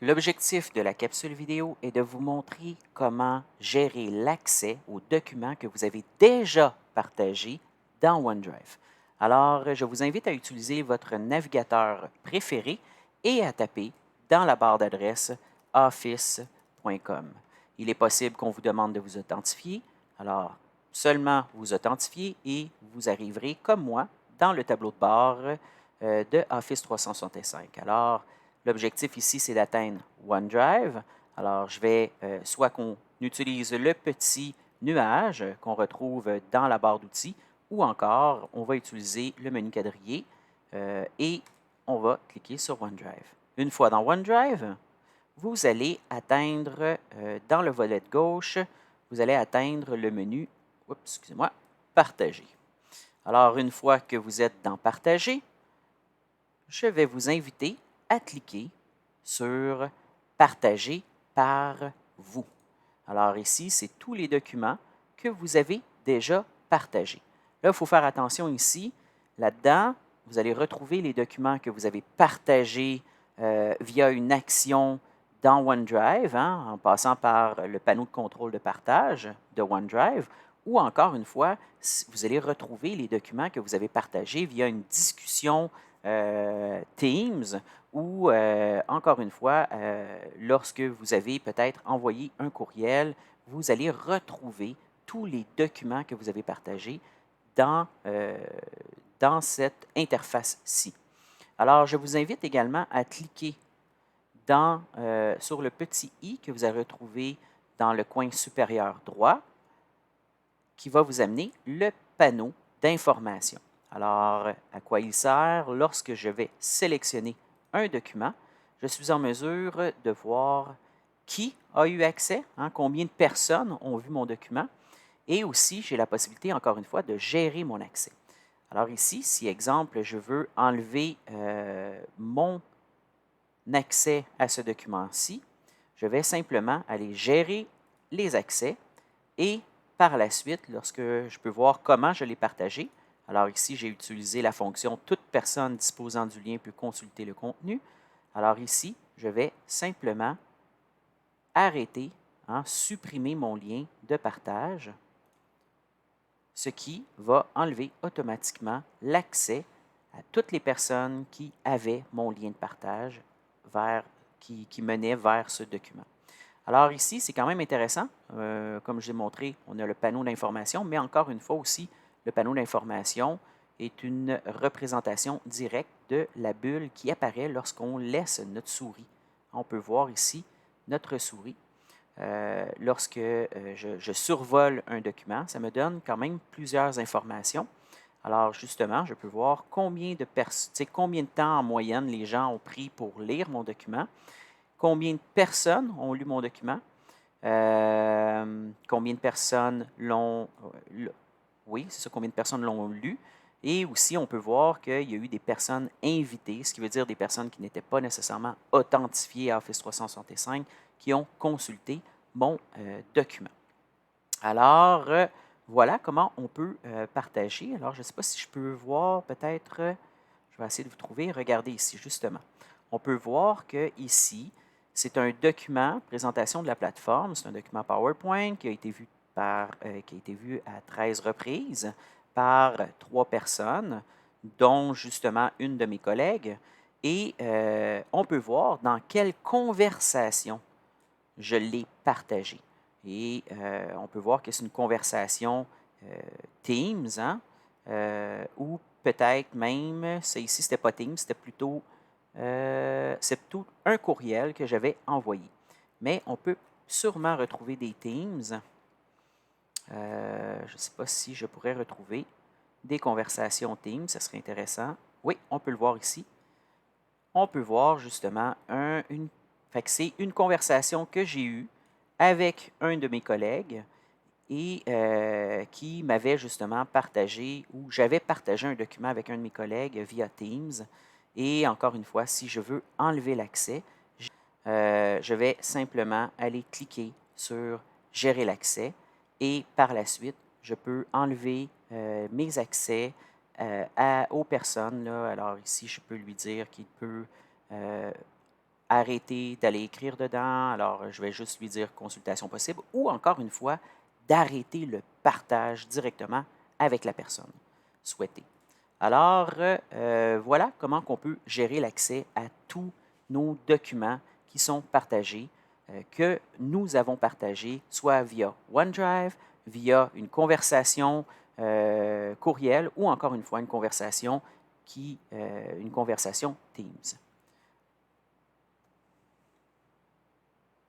L'objectif de la capsule vidéo est de vous montrer comment gérer l'accès aux documents que vous avez déjà partagés dans OneDrive. Alors, je vous invite à utiliser votre navigateur préféré et à taper dans la barre d'adresse office.com. Il est possible qu'on vous demande de vous authentifier. Alors, seulement vous authentifier et vous arriverez, comme moi, dans le tableau de bord de Office 365. Alors, l'objectif ici, c'est d'atteindre OneDrive. Alors, je vais soit qu'on utilise le petit nuage qu'on retrouve dans la barre d'outils, ou encore, on va utiliser le menu quadrillé et on va cliquer sur OneDrive. Une fois dans OneDrive, vous allez atteindre, dans le volet de gauche, vous allez atteindre le menu, excusez-moi, Partager. Alors, une fois que vous êtes dans Partager, je vais vous inviter à cliquer sur Partager par vous. Alors ici, c'est tous les documents que vous avez déjà partagés. Là, il faut faire attention ici. Là-dedans, vous allez retrouver les documents que vous avez partagés via une action dans OneDrive, en passant par le panneau de contrôle de partage de OneDrive, ou encore une fois, vous allez retrouver les documents que vous avez partagés via une discussion Teams ou, encore une fois, lorsque vous avez peut-être envoyé un courriel, vous allez retrouver tous les documents que vous avez partagés dans, dans cette interface-ci. Alors, je vous invite également à cliquer sur le petit i que vous allez retrouver dans le coin supérieur droit, qui va vous amener le panneau d'information. Alors, à quoi il sert? Lorsque je vais sélectionner un document, je suis en mesure de voir qui a eu accès, combien de personnes ont vu mon document, et aussi j'ai la possibilité, encore une fois, de gérer mon accès. Alors ici, si, exemple, je veux enlever mon accès à ce document-ci, je vais simplement aller gérer les accès et par la suite, lorsque je peux voir comment je l'ai partagé, alors ici, j'ai utilisé la fonction « Toute personne disposant du lien peut consulter le contenu ». Alors ici, je vais simplement arrêter, supprimer mon lien de partage, ce qui va enlever automatiquement l'accès à toutes les personnes qui avaient mon lien de partage qui menait vers ce document. Alors ici, c'est quand même intéressant. Comme je l'ai montré, on a le panneau d'information, mais encore une fois aussi, le panneau d'information est une représentation directe de la bulle qui apparaît lorsqu'on laisse notre souris. On peut voir ici notre souris. Lorsque je survole un document, ça me donne quand même plusieurs informations. Alors justement, je peux voir combien de temps en moyenne les gens ont pris pour lire mon document, combien de personnes ont lu mon document, combien de personnes l'ont oui, c'est ça, combien de personnes l'ont lu. Et aussi, on peut voir qu'il y a eu des personnes invitées, ce qui veut dire des personnes qui n'étaient pas nécessairement authentifiées à Office 365, qui ont consulté mon document. Alors, voilà comment on peut partager. Alors, je ne sais pas si je peux voir peut-être, je vais essayer de vous trouver. Regardez ici, justement. On peut voir que ici, c'est un document, présentation de la plateforme. C'est un document PowerPoint qui a été vu à 13 reprises par 3 personnes, dont justement une de mes collègues. Et on peut voir dans quelle conversation je l'ai partagé. Et on peut voir que c'est une conversation Teams, ou peut-être même, ça ici, c'était pas Teams, c'est plutôt un courriel que j'avais envoyé. Mais on peut sûrement retrouver des Teams. Je ne sais pas si je pourrais retrouver des conversations Teams, ça serait intéressant. Oui, on peut le voir ici. On peut voir justement c'est une conversation que j'ai eue avec un de mes collègues et qui m'avait justement partagé, ou j'avais partagé un document avec un de mes collègues via Teams. Et encore une fois, si je veux enlever l'accès, je vais simplement aller cliquer sur Gérer l'accès et par la suite, je peux enlever mes accès aux personnes. Là. Alors ici, je peux lui dire qu'il peut arrêter d'aller écrire dedans, alors je vais juste lui dire consultation possible, ou encore une fois, d'arrêter le partage directement avec la personne souhaitée. Alors, voilà comment on peut gérer l'accès à tous nos documents qui sont partagés, que nous avons partagés, soit via OneDrive, via une conversation courriel ou encore une fois une conversation Teams.